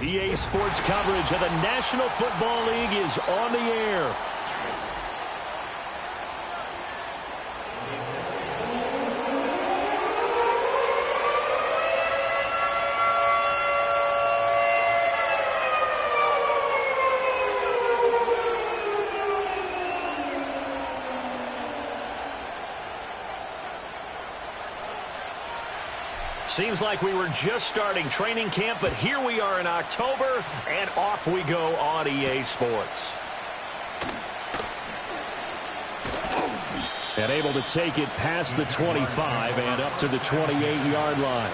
EA Sports coverage of the National Football League is on the air. Seems like we were just starting training camp, but here we are in October, and off we go on EA Sports. And able to take it past the 25 and up to the 28-yard line.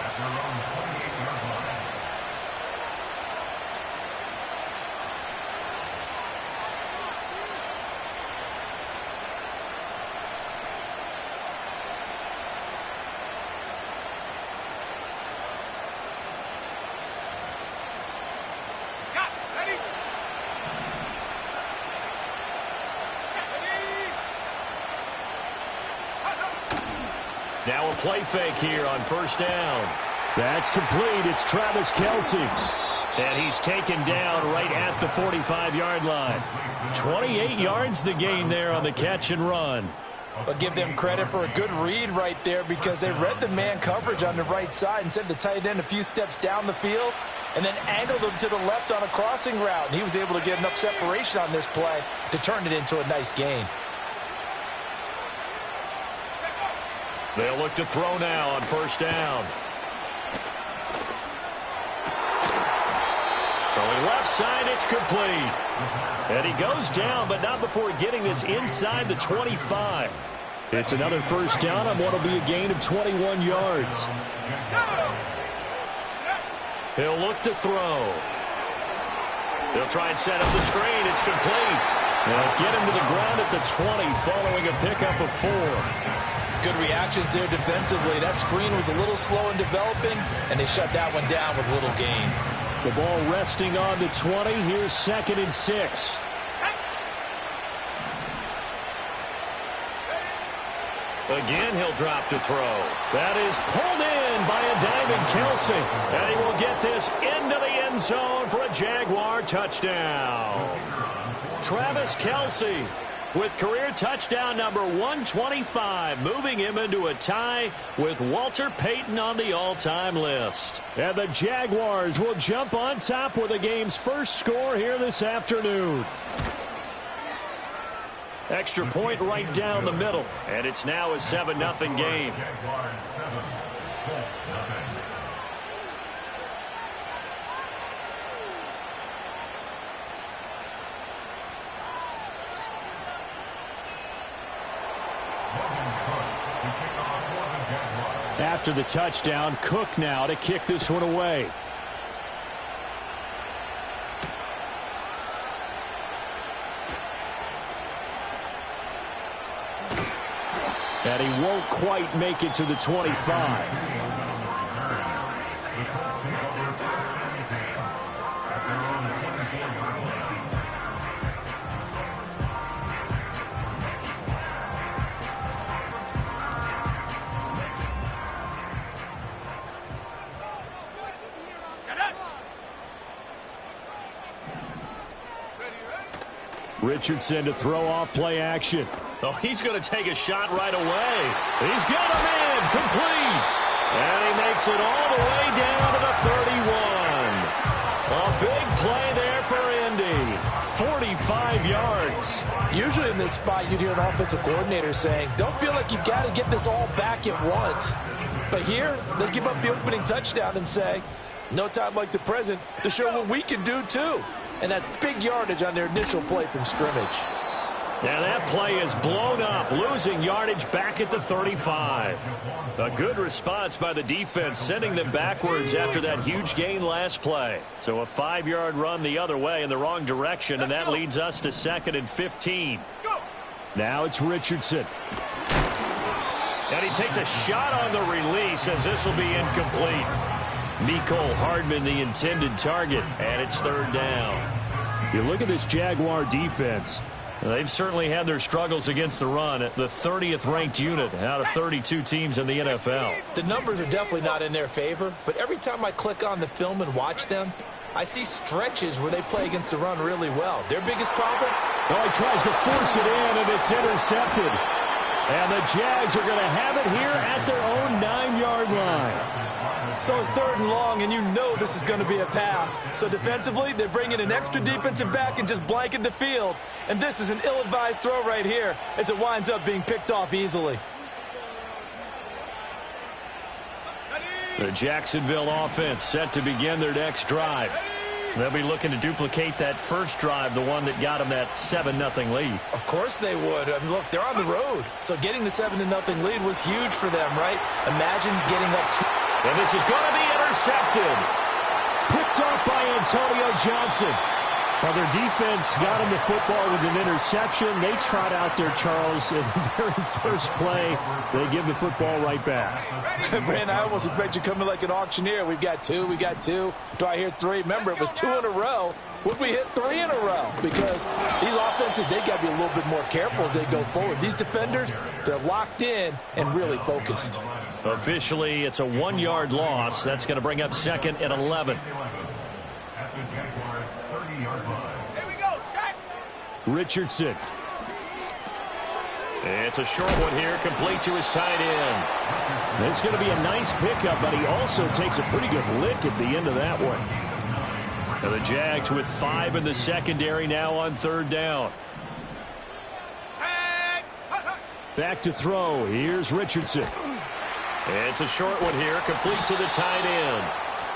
Now a play fake here on first down. That's complete. It's Travis Kelce. And he's taken down right at the 45-yard line. 28 yards the gain there on the catch and run. I'll give them credit for a good read right there because they read the man coverage on the right side and sent the tight end a few steps down the field and then angled him to the left on a crossing route. And he was able to get enough separation on this play to turn it into a nice gain. They'll look to throw now on first down. Throwing left side, it's complete. And he goes down, but not before getting this inside the 25. It's another first down on what will be a gain of 21 yards. He'll look to throw. They'll try and set up the screen. It's complete. They'll get him to the ground at the 20 following a pickup of 4. Good reactions there defensively. That screen was a little slow in developing, and they shut that one down with little gain. The ball resting on the 20. Here's 2nd and 6. Again, he'll drop to throw. That is pulled in by a diving Kelce. And he will get this into the end zone for a Jaguar touchdown. Travis Kelce with career touchdown number 125, moving him into a tie with Walter Payton on the all-time list. And the Jaguars will jump on top with the game's first score here this afternoon. Extra point right down the middle, and it's now a 7-0 game. After the touchdown, Cook now to kick this one away. And he won't quite make it to the 25. Richardson to throw off play action. Oh, he's going to take a shot right away. He's got him in, complete. And he makes it all the way down to the 31. A big play there for Indy. 45 yards. Usually in this spot, you'd hear an offensive coordinator saying, don't feel like you've got to get this all back at once. But here, they give up the opening touchdown and say, no time like the present to show what we can do too. And that's big yardage on their initial play from scrimmage. Now that play is blown up, losing yardage back at the 35. A good response by the defense, sending them backwards after that huge gain last play. So a 5-yard run the other way in the wrong direction, and that leads us to 2nd and 15. Now it's Richardson. And he takes a shot on the release as this will be incomplete. Mecole Hardman the intended target, and it's 3rd down. You look at this Jaguar defense. They've certainly had their struggles against the run. The 30th ranked unit out of 32 teams in the NFL. The numbers are definitely not in their favor, but every time I click on the film and watch them, I see stretches where they play against the run really well. Their biggest problem? Well, he tries to force it in, and it's intercepted. And the Jags are going to have it here at their own 9-yard line. So it's 3rd and long, and you know this is going to be a pass. So defensively, they bring in an extra defensive back and just blanket the field. And this is an ill-advised throw right here as it winds up being picked off easily. The Jacksonville offense set to begin their next drive. They'll be looking to duplicate that first drive, the one that got them that 7-0 lead. Of course they would. I mean, look, they're on the road. So getting the 7-0 lead was huge for them, right? Imagine getting up to... And this is going to be intercepted. Picked off by Antonio Johnson. Well, their defense got him the football with an interception. They trot out there, Charles, in the very first play. They give the football right back. Brandon, I almost expect you coming like an auctioneer. We've got two. Do I hear 3? Remember, it was 2 in a row. Would we hit 3 in a row? Because these offenses, they got to be a little bit more careful as they go forward. These defenders, they're locked in and really focused. Officially, it's a 1-yard loss. That's going to bring up 2nd and 11. Richardson. It's a short one here, complete to his tight end. It's going to be a nice pickup, but he also takes a pretty good lick at the end of that one. And the Jags with 5 in the secondary now on 3rd down. Back to throw. Here's Richardson. It's a short one here, complete to the tight end.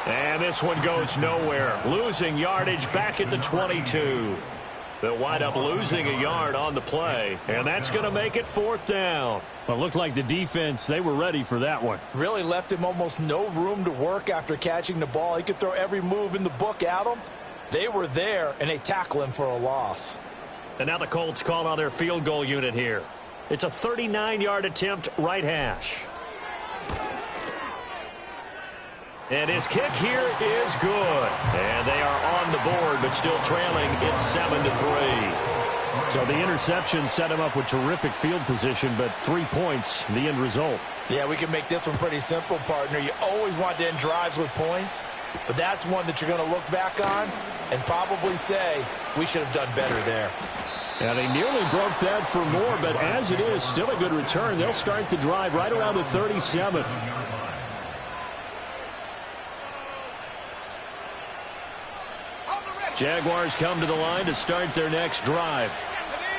And this one goes nowhere. Losing yardage back at the 22. They'll wind up losing a yard on the play, and that's going to make it 4th down. Well, it looked like the defense, they were ready for that one. Really left him almost no room to work after catching the ball. He could throw every move in the book at him. They were there, and they tackle him for a loss. And now the Colts call on their field goal unit here. It's a 39-yard attempt, right hash. And his kick here is good. And they are on the board, but still trailing. It's 7-3. So the interception set him up with terrific field position, but 3 points, the end result. Yeah, we can make this one pretty simple, partner. You always want to end drives with points, but that's one that you're going to look back on and probably say, we should have done better there. Yeah, they nearly broke that for more, but as it is, still a good return. They'll start the drive right around the 37. Jaguars come to the line to start their next drive.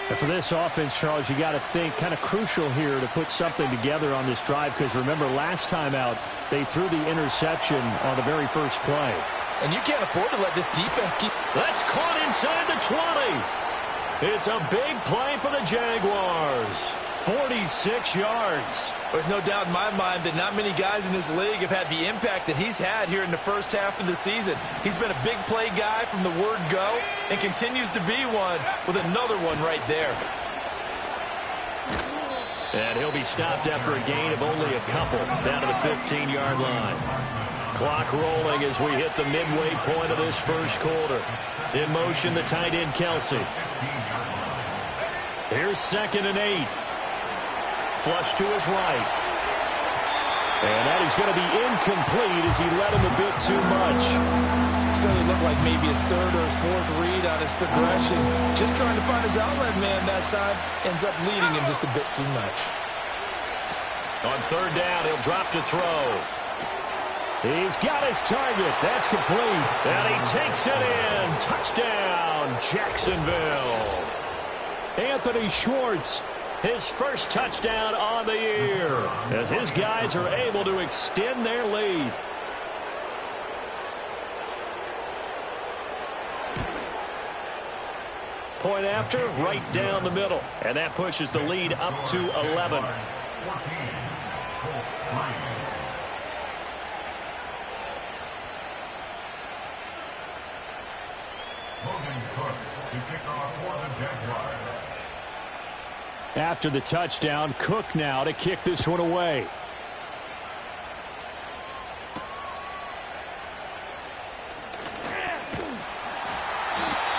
And for this offense, Charles, you got to think kind of crucial here to put something together on this drive, because remember last time out they threw the interception on the very first play. And you can't afford to let this defense keep... That's caught inside the 20. It's a big play for the Jaguars. 46 yards. There's no doubt in my mind that not many guys in this league have had the impact that he's had here in the first half of the season. He's been a big play guy from the word go and continues to be one with another one right there. And he'll be stopped after a gain of only a couple down to the 15-yard line. Clock rolling as we hit the midway point of this first quarter. In motion, the tight end, Kelsey. Here's 2nd and 8. Flush to his right. And that is going to be incomplete as he led him a bit too much. Certainly looked like maybe his 3rd or his 4th read on his progression. Just trying to find his outlet man that time. Ends up leading him just a bit too much. On 3rd down, he'll drop to throw. He's got his target. That's complete. And he takes it in. Touchdown, Jacksonville. Anthony Schwartz. His first touchdown on the year as his guys are able to extend their lead. Point after, right down the middle. And that pushes the lead up to 11. After the touchdown, Cook now to kick this one away.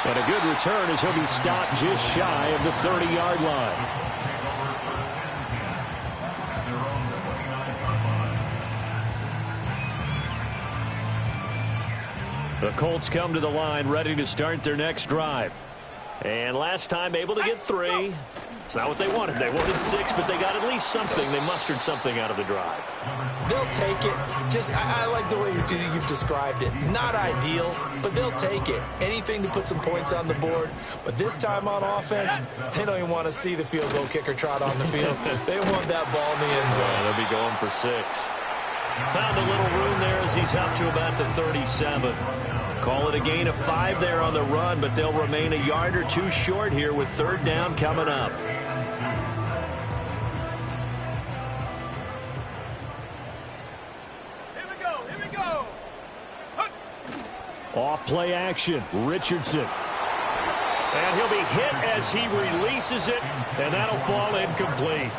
And a good return as he'll be stopped just shy of the 30-yard line. The Colts come to the line ready to start their next drive. And last time able to get 3. It's not what they wanted. They wanted 6, but they got at least something. They mustered something out of the drive. They'll take it. I like the way you've described it. Not ideal, but they'll take it. Anything to put some points on the board. But this time on offense, they don't even want to see the field goal kicker trot on the field. They want that ball in the end zone. They'll be going for 6. Found a little room there as he's up to about the 37. Call it a gain of 5 there on the run, but they'll remain a yard or 2 short here with 3rd down coming up. Here we go. Off play action, Richardson. And he'll be hit as he releases it, and that'll fall incomplete.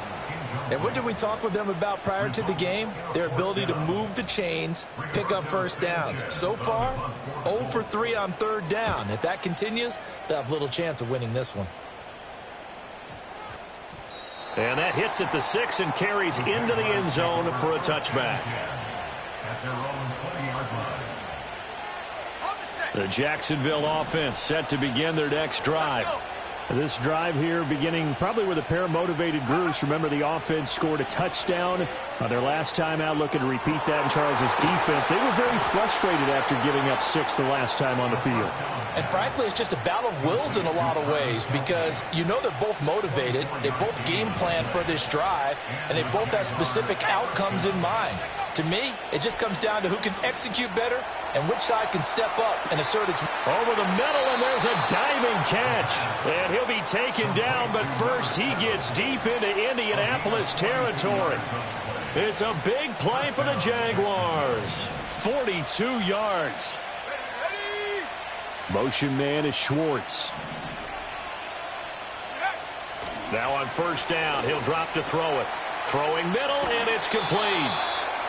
And what did we talk with them about prior to the game? Their ability to move the chains, pick up first downs. So far, 0 for 3 on 3rd down. If that continues, they'll have little chance of winning this one. And that hits at the 6 and carries into the end zone for a touchback. The Jacksonville offense set to begin their next drive. This drive here beginning probably with a pair of motivated groups. Remember, the offense scored a touchdown on their last time out. Looking to repeat that in Charles's defense. They were very frustrated after giving up 6 the last time on the field. And frankly, it's just a battle of wills in a lot of ways because you know they're both motivated. They both game plan for this drive, and they both have specific outcomes in mind. To me, it just comes down to who can execute better and which side can step up and assert its... Over the middle, and there's a diving catch. And he'll be taken down, but first he gets deep into Indianapolis territory. It's a big play for the Jaguars. 42 yards. Motion man is Schwartz. Now on 1st down, he'll drop to throw it. Throwing middle, and it's complete.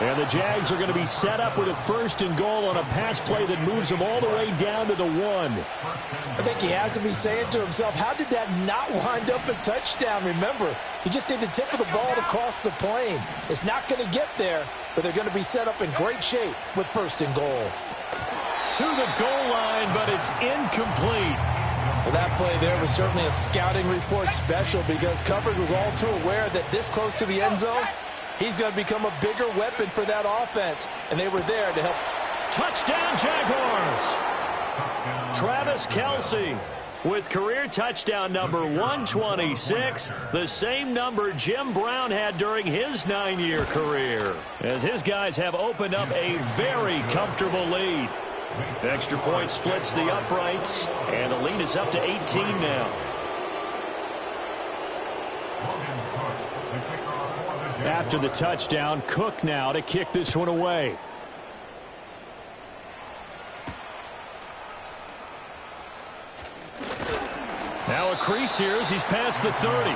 And the Jags are going to be set up with a 1st and goal on a pass play that moves them all the way down to the 1. I think he has to be saying to himself, how did that not wind up a touchdown? Remember, he just need the tip of the ball to cross the plane. It's not going to get there, but they're going to be set up in great shape with 1st and goal. To the goal line, but it's incomplete. Well, that play there was certainly a scouting report special because coverage was all too aware that this close to the end zone, he's going to become a bigger weapon for that offense, and they were there to help. Touchdown, Jaguars! Travis Kelce with career touchdown number 126, the same number Jim Brown had during his 9-year career, as his guys have opened up a very comfortable lead. Extra point splits the uprights, and the lead is up to 18 now. After the touchdown, Cook now to kick this one away. Now a crease here as he's past the 30.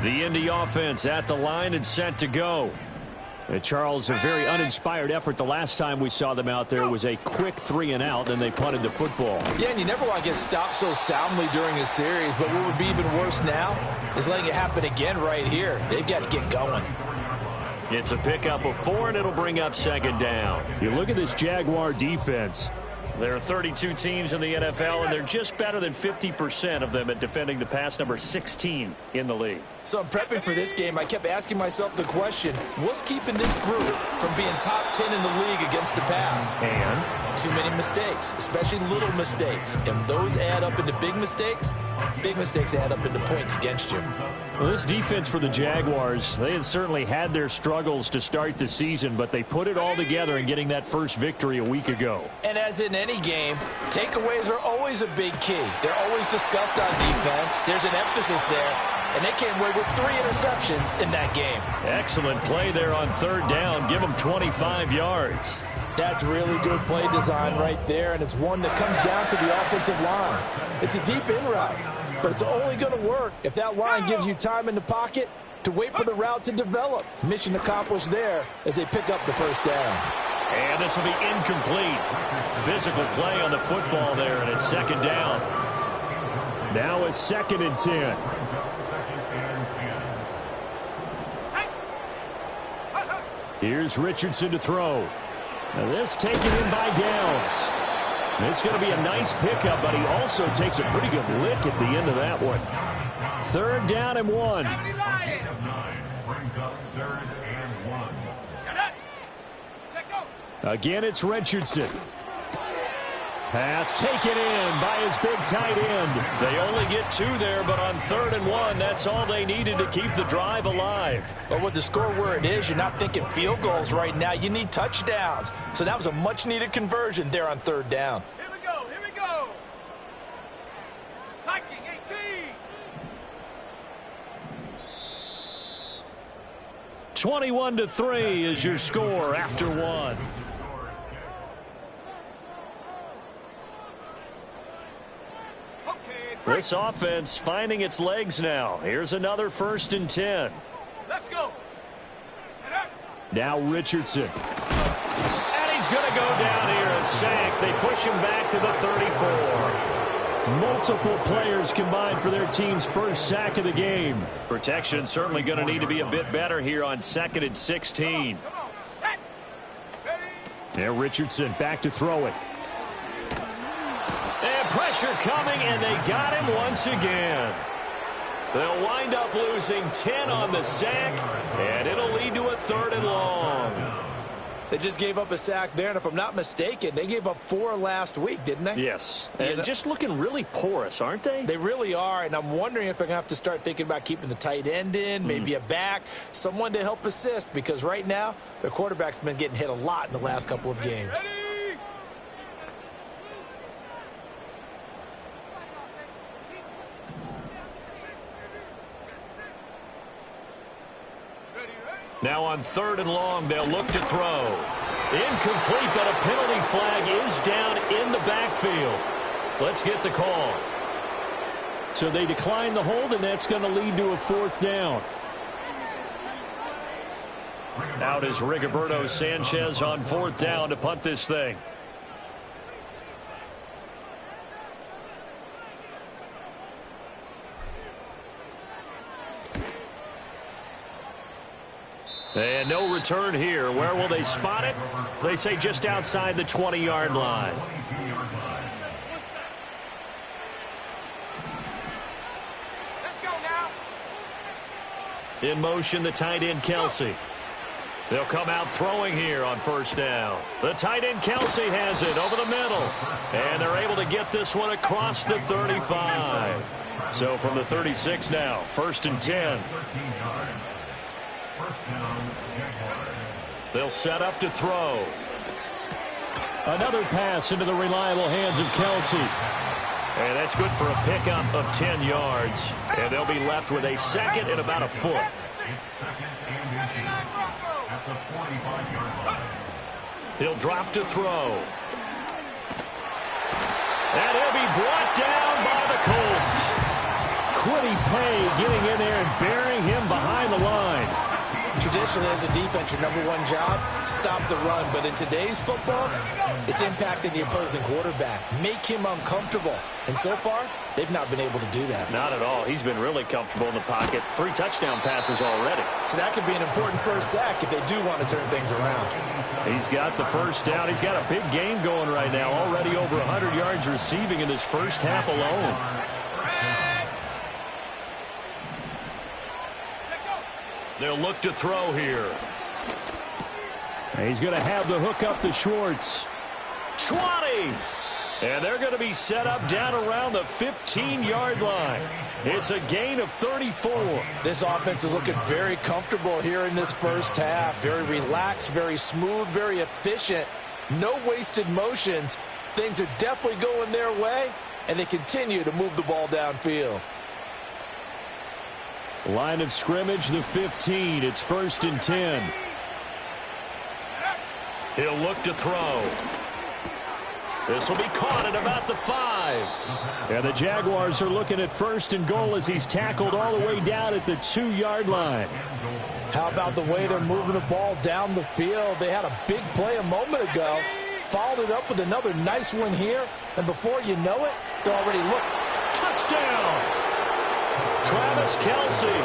The Indy offense at the line and set to go. Charles, a very uninspired effort. The last time we saw them out there was a quick 3 and out, and they punted the football. Yeah, and you never want to get stopped so soundly during a series, but what would be even worse now is letting it happen again right here. They've got to get going. It's a pickup of 4, and it'll bring up 2nd down. You look at this Jaguar defense. There are 32 teams in the NFL, and they're just better than 50% of them at defending the pass, number 16 in the league. So I'm prepping for this game. I kept asking myself the question, what's keeping this group from being top 10 in the league against the pass? And too many mistakes, especially little mistakes. And those add up into big mistakes. Big mistakes add up into points against you. Well, this defense for the Jaguars, they had certainly had their struggles to start the season, but they put it all together in getting that first victory a week ago. And as in any game, takeaways are always a big key. They're always discussed on defense. There's an emphasis there. And they came away with 3 interceptions in that game. Excellent play there on 3rd down. Give them 25 yards. That's really good play design right there, and it's one that comes down to the offensive line. It's a deep in route, but it's only going to work if that line gives you time in the pocket to wait for the route to develop. Mission accomplished there as they pick up the 1st down. And this will be incomplete. Physical play on the football there, and it's 2nd down. Now it's 2nd and 10. Here's Richardson to throw. Now this taken in by Downs. It's going to be a nice pickup, but he also takes a pretty good lick at the end of that one. 3rd down and 1. Again, it's Richardson. Pass taken in by his big tight end. They only get 2 there, but on 3rd and 1, that's all they needed to keep the drive alive. But with the score where it is, you're not thinking field goals right now. You need touchdowns. So that was a much-needed conversion there on 3rd down. Here we go, here we go. Viking 18. 21-3 is your score after 1. This offense finding its legs now. Here's another 1st and 10. Let's go. Now Richardson. And he's going to go down here, a sack. They push him back to the 34. Multiple players combined for their team's first sack of the game. Protection certainly going to need to be a bit better here on 2nd and 16. Come on, set. Ready. Now Richardson back to throw it. And pressure coming, and they got him once again. They'll wind up losing 10 on the sack, and it'll lead to a 3rd and long. They just gave up a sack there, and if I'm not mistaken, they gave up 4 last week, didn't they? Yes, and just looking really porous, aren't they? They really are, and I'm wondering if they're going to have to start thinking about keeping the tight end in, maybe a back, someone to help assist, because right now, their quarterback's been getting hit a lot in the last couple of games. Now on 3rd and long, they'll look to throw. Incomplete, but a penalty flag is down in the backfield. Let's get the call. So they decline the hold, and that's going to lead to a 4th down. Out is Rigoberto Sanchez on 4th down to punt this thing. And no return here. Where will they spot it? They say just outside the 20-yard line. Let's go now. In motion, the tight end, Kelsey. They'll come out throwing here on 1st down. The tight end, Kelsey, has it over the middle. And they're able to get this one across the 35. So from the 36 now, 1st and 10. They'll set up to throw. Another pass into the reliable hands of Kelsey. And that's good for a pickup of 10 yards. And they'll be left with a 2nd and about a foot. He'll drop to throw. And he'll be brought down by the Colts. Quiddy Pay getting in there and burying him behind the line. Traditionally, as a defense, your #1 job, stop the run. But in today's football, it's impacting the opposing quarterback. Make him uncomfortable. And so far, they've not been able to do that. Not at all. He's been really comfortable in the pocket. 3 touchdown passes already. So that could be an important first sack if they do want to turn things around. He's got the 1st down. He's got a big game going right now. Already over 100 yards receiving in this first half alone. They'll look to throw here. He's going to have the hook up to Schwartz. 20! And they're going to be set up down around the 15-yard line. It's a gain of 34. This offense is looking very comfortable here in this first half. Very relaxed, very smooth, very efficient. No wasted motions. Things are definitely going their way, and they continue to move the ball downfield. Line of scrimmage, the 15. It's 1st and 10. He'll look to throw. This will be caught at about the 5. And the Jaguars are looking at 1st and goal as he's tackled all the way down at the 2-yard line. How about the way they're moving the ball down the field? They had a big play a moment ago. Followed it up with another nice one here. And before you know it, they're already looking. Touchdown! Travis Kelce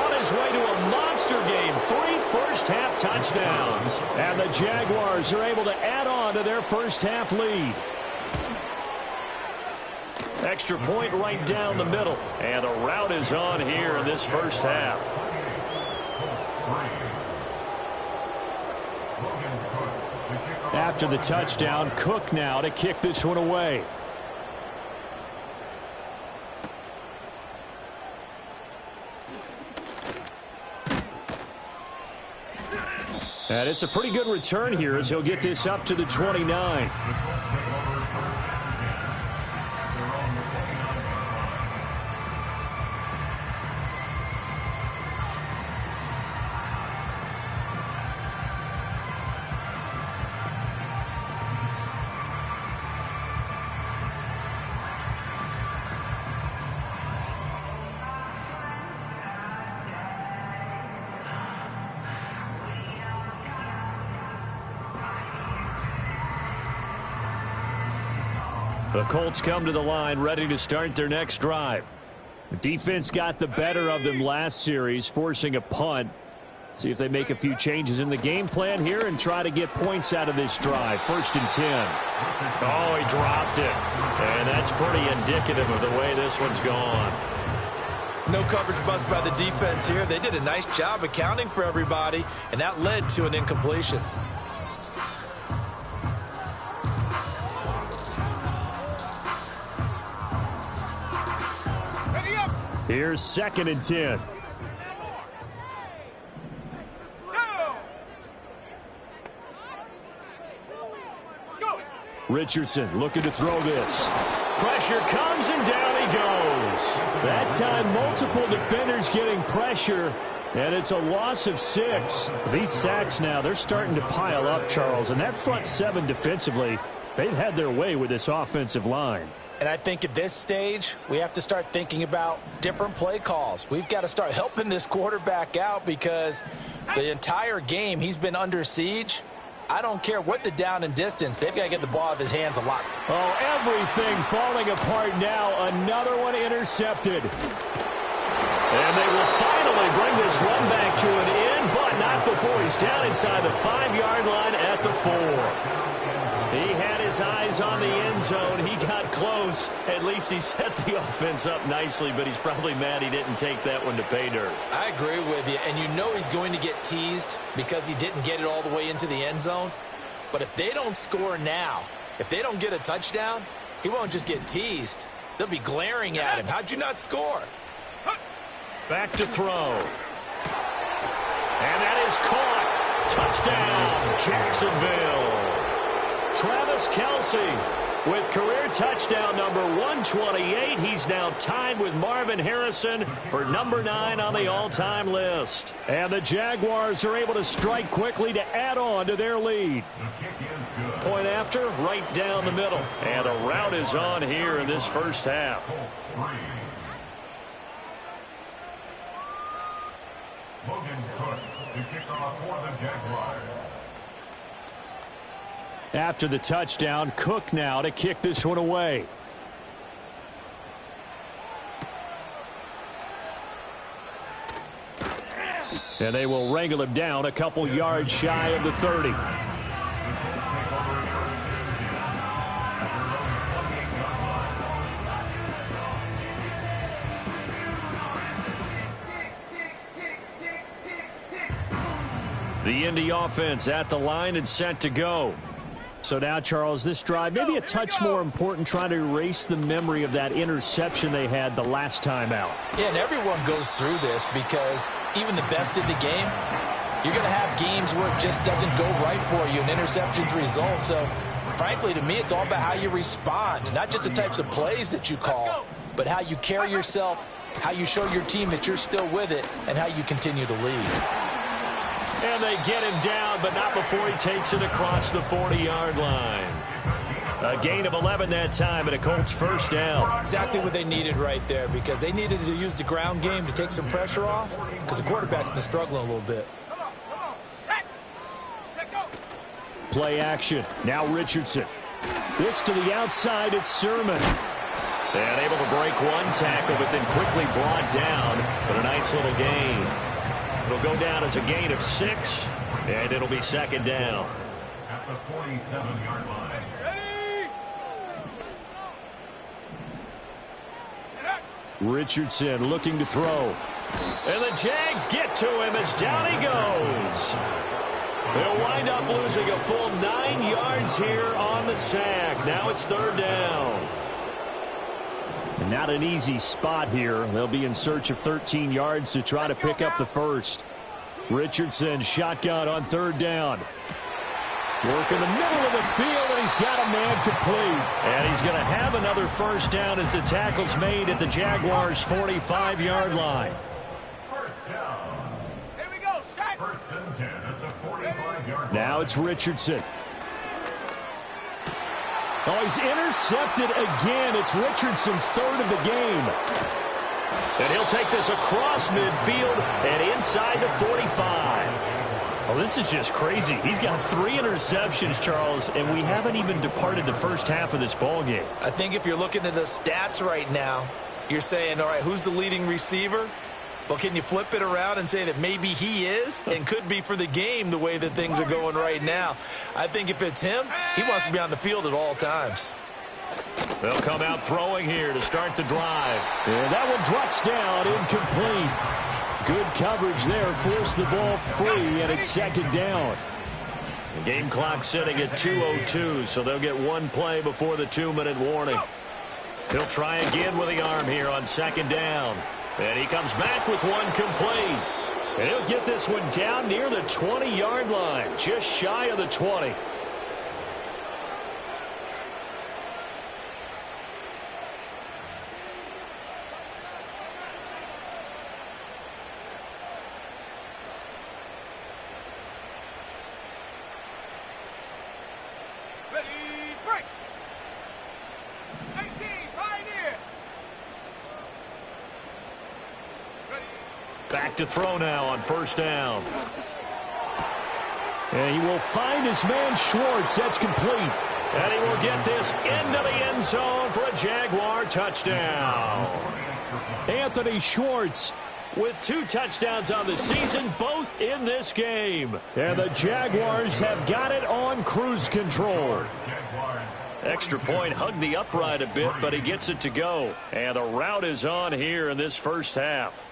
on his his way to a monster game. 3 first-half touchdowns. And the Jaguars are able to add on to their first-half lead. Extra point right down the middle. And the route is on here in this first half. After the touchdown, Cook now to kick this one away. And it's a pretty good return here as he'll get this up to the 29. The Colts come to the line ready to start their next drive. The defense got the better of them last series, forcing a punt. See if they make a few changes in the game plan here and try to get points out of this drive. 1st and 10. Oh, he dropped it. And that's pretty indicative of the way this one's gone. No coverage bust by the defense here. They did a nice job accounting for everybody, and that led to an incompletion. Here's 2nd and 10. Richardson looking to throw this. Pressure comes and down he goes. That time multiple defenders getting pressure, and it's a loss of 6. These sacks now, they're starting to pile up, Charles, and that front 7 defensively, they've had their way with this offensive line. And I think at this stage, we have to start thinking about different play calls. We've got to start helping this quarterback out because the entire game he's been under siege. I don't care what the down and distance. They've got to get the ball out of his hands a lot. Oh, everything falling apart now. Another one intercepted. And they will finally bring this run back to an end, but not before he's down inside the 5-yard line at the 4. He had his eyes on the end zone. He got close. At least he set the offense up nicely, but he's probably mad he didn't take that one to pay dirt. I agree with you, and you know he's going to get teased because he didn't get it all the way into the end zone. But if they don't score now, if they don't get a touchdown, he won't just get teased. They'll be glaring at him. How'd you not score? Back to throw. And that is caught. Touchdown, Jacksonville. Travis Kelce with career touchdown number 128. He's now tied with Marvin Harrison for number 9 on the all-time list. And the Jaguars are able to strike quickly to add on to their lead. Point after, right down the middle. And a route is on here in this first half. Logan Cook, the kickoff for the Jaguars. After the touchdown, Cook now to kick this one away. And they will wrangle him down a couple yards shy of the 30. The Indy offense at the line and set to go. So now, Charles, this drive maybe a touch more important, trying to erase the memory of that interception they had the last time out. Yeah, and everyone goes through this because even the best in the game, you're going to have games where it just doesn't go right for you, and interceptions result. So, frankly, to me, it's all about how you respond, not just the types of plays that you call, but how you carry yourself, how you show your team that you're still with it, and how you continue to lead. And they get him down, but not before he takes it across the 40-yard line. A gain of 11 that time, and a Colts first down. Exactly what they needed right there, because they needed to use the ground game to take some pressure off, because the quarterback's been struggling a little bit. Come on. Set. Set, go. Play action. Now Richardson. This to the outside. It's Sermon. And able to break one tackle, but then quickly brought down. But a nice little gain. It'll go down as a gain of 6, and it'll be second down. At the 47-yard line. Richardson looking to throw. And the Jags get to him as down he goes. They'll wind up losing a full 9 yards here on the sack. Now it's third down. Not an easy spot here. They'll be in search of 13 yards to try to pick up the first. Richardson shotgun on third down. Work in the middle of the field, and he's got a man complete. And he's going to have another first down as the tackle's made at the Jaguars' 45-yard line. First down. Here we go, sack. First and 10 at the 45-yard line. Now it's Richardson. Oh, he's intercepted again. It's Richardson's third of the game. And he'll take this across midfield and inside the 45. Oh, this is just crazy. He's got 3 interceptions, Charles, and we haven't even departed the first half of this ballgame. I think if you're looking at the stats right now, you're saying, all right, who's the leading receiver? Well, can you flip it around and say that maybe he is and could be for the game the way that things are going right now? I think if it's him, he wants to be on the field at all times. They'll come out throwing here to start the drive. And that one drops down, incomplete. Good coverage there, forced the ball free, and it's second down. The game clock sitting at 2:02, so they'll get one play before the 2-minute warning. He'll try again with the arm here on second down. And he comes back with one complete. And he'll get this one down near the 20-yard line, just shy of the 20. Back to throw now on first down. And he will find his man Schwartz. That's complete. And he will get this into the end zone for a Jaguar touchdown. Anthony Schwartz with 2 touchdowns on the season, both in this game. And the Jaguars have got it on cruise control. Extra point hugged the upright a bit, but he gets it to go. And the route is on here in this first half.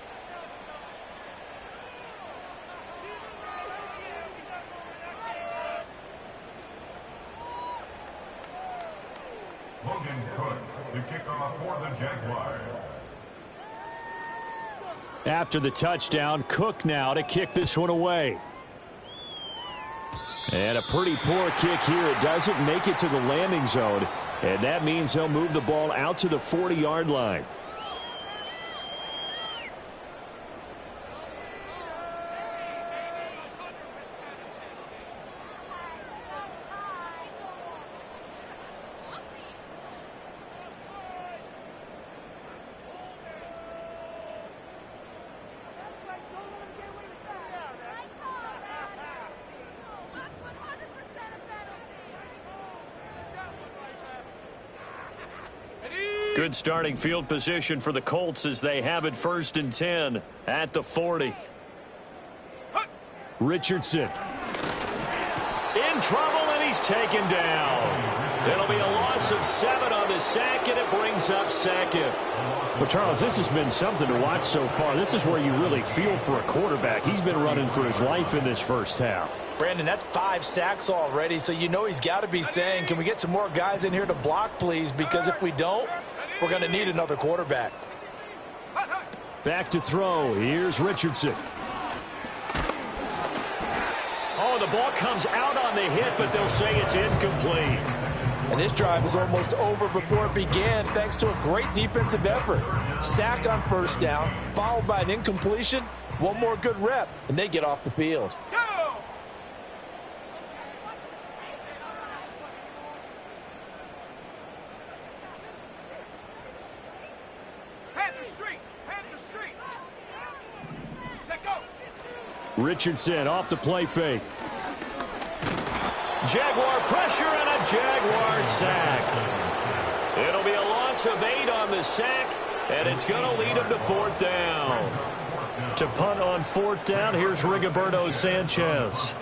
The kickoff for the Jaguars. After the touchdown, Cook now to kick this one away. And a pretty poor kick here. It doesn't make it to the landing zone. And that means they'll move the ball out to the 40-yard line. Good starting field position for the Colts as they have it first and 10 at the 40. Richardson. In trouble, and he's taken down. It'll be a loss of 7 on the sack, and it brings up second. Well, Charles, this has been something to watch so far. This is where you really feel for a quarterback. He's been running for his life in this first half. Brandon, that's 5 sacks already, so you know he's got to be saying, can we get some more guys in here to block, please? Because if we don't, we're going to need another quarterback. Back to throw. Here's Richardson. Oh, the ball comes out on the hit, but they'll say it's incomplete. And this drive is almost over before it began thanks to a great defensive effort. Sack on first down, followed by an incompletion. One more good rep, and they get off the field. Richardson off the play fake. Jaguar pressure and a Jaguar sack. It'll be a loss of 8 on the sack, and it's going to lead him to 4th down. To punt on 4th down, here's Rigoberto Sanchez.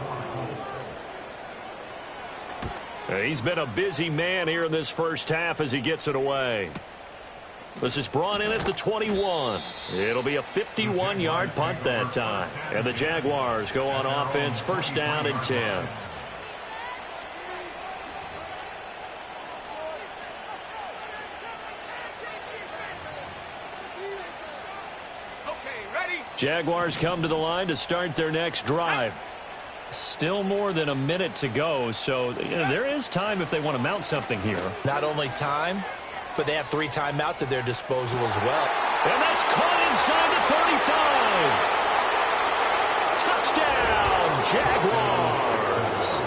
He's been a busy man here in this first half as he gets it away. This is brought in at the 21. It'll be a 51-yard punt that time. And the Jaguars go on offense, 1st down and 10. Jaguars come to the line to start their next drive. Still more than a minute to go, so there is time if they want to mount something here. Not only time, but they have 3 timeouts at their disposal as well. And that's caught inside the 35. Touchdown, Jaguars.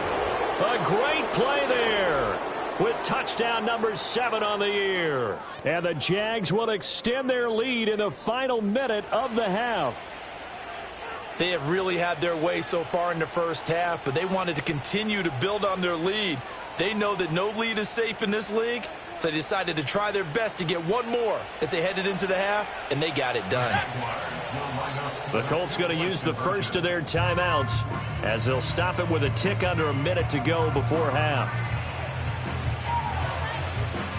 A great play there with touchdown number 7 on the year. And the Jags will extend their lead in the final minute of the half. They have really had their way so far in the first half, but they wanted to continue to build on their lead. They know that no lead is safe in this league, so they decided to try their best to get one more as they headed into the half, and they got it done. The Colts going to use the first of their timeouts as they'll stop it with a tick under a minute to go before half.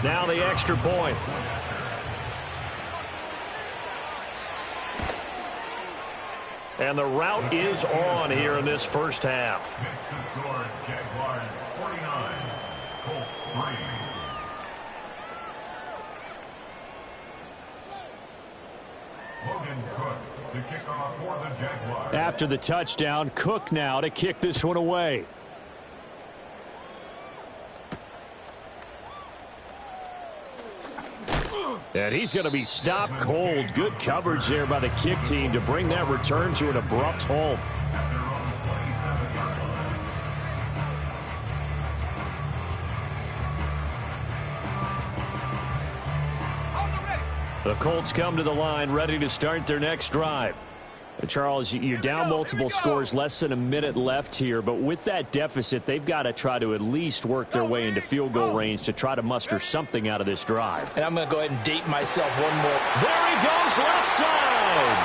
Now the extra point. And the route is on here in this first half. Jaguars 49, Colts 3. Logan Cook to kick off for the Jaguars. After the touchdown, Cook now to kick this one away. And he's going to be stopped cold. Good coverage there by the kick team to bring that return to an abrupt halt. The Colts come to the line ready to start their next drive. Charles, you're down multiple scores, less than a minute left here, but with that deficit, they've got to try to at least work their way into field goal range to try to muster something out of this drive. And I'm going to go ahead and date myself one more. There he goes, left side.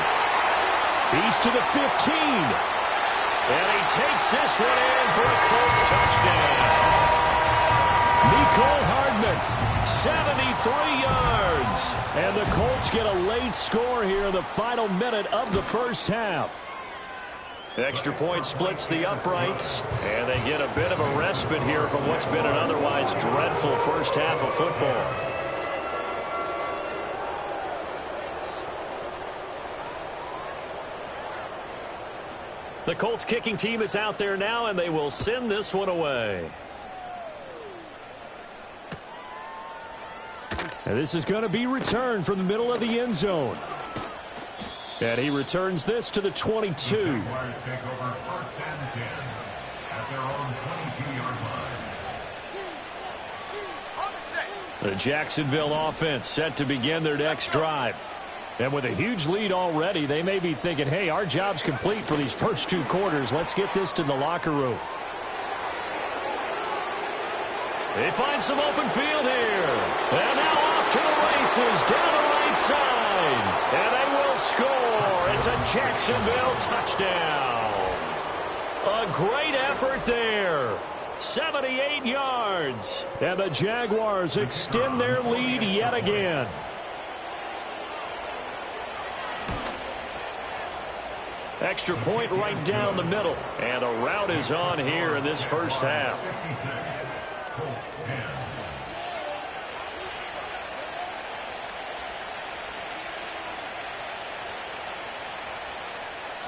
He's to the 15. And he takes this one in for a Colts touchdown. Nicole Hardman, 73 yards. And the Colts get a late score here in the final minute of the first half. Extra point splits the uprights, and they get a bit of a respite here from what's been an otherwise dreadful first half of football. The Colts kicking team is out there now, and they will send this one away. And this is going to be returned from the middle of the end zone. And he returns this to the 22. The Jacksonville offense set to begin their next drive. And with a huge lead already, they may be thinking, hey, our job's complete for these first 2 quarters. Let's get this to the locker room. They find some open field here. And now off to the races down the right side. And they will score. It's a Jacksonville touchdown. A great effort there. 78 yards. And the Jaguars extend their lead yet again. Extra point right down the middle. And a route is on here in this first half.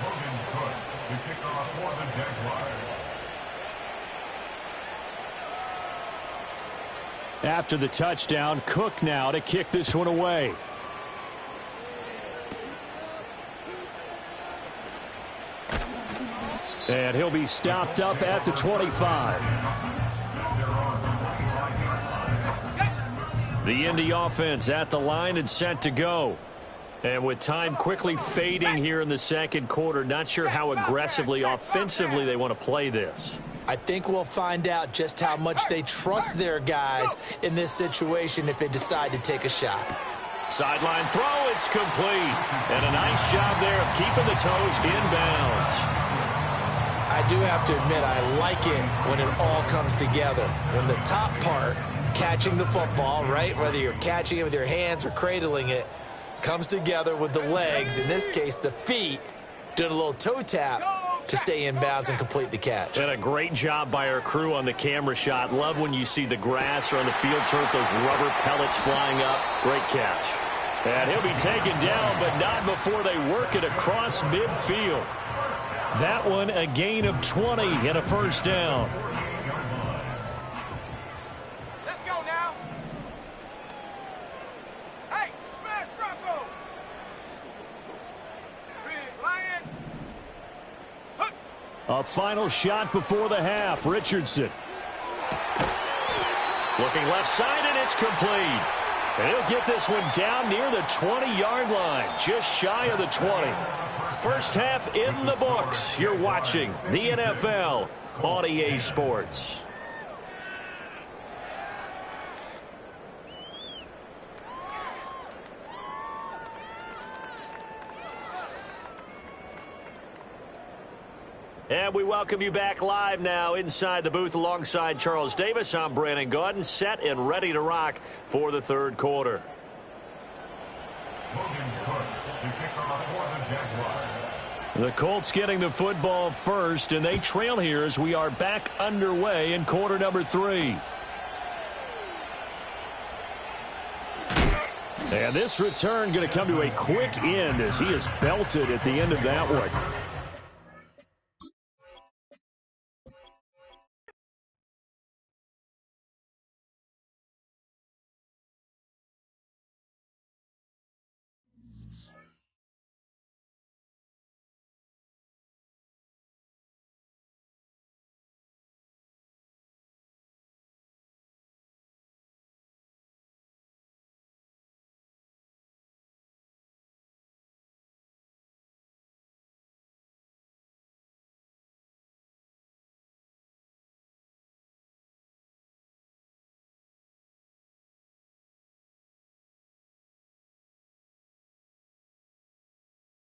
Logan Cook to kick off for the Jaguars. After the touchdown, Cook now to kick this one away. And he'll be stopped up at the 25. The Indy offense at the line and set to go. And with time quickly fading here in the second quarter, not sure how aggressively, offensively they want to play this. I think we'll find out just how much they trust their guys in this situation if they decide to take a shot. Sideline throw, it's complete. And a nice job there of keeping the toes inbounds. I do have to admit, I like it when it all comes together. When the top part, catching the football, right, whether you're catching it with your hands or cradling it, comes together with the legs, in this case the feet, doing a little toe tap to stay in bounds and complete the catch. And a great job by our crew on the camera shot. Love when you see the grass or on the field turf, those rubber pellets flying up. Great catch. And he'll be taken down, but not before they work it across midfield. That one a gain of 20 and a first down. Let's go now. Hey, smash Bronco. Big Lion. Hook. A final shot before the half. Richardson. Looking left side, and it's complete. And he'll get this one down near the 20-yard line, just shy of the 20. First half in the books. You're watching the NFL on EA Sports. And we welcome you back live now inside the booth alongside Charles Davis. I'm Brandon Gaudin, set and ready to rock for the third quarter. The Colts getting the football first, and they trail here as we are back underway in quarter number 3. And this return going to come to a quick end as he is belted at the end of that one.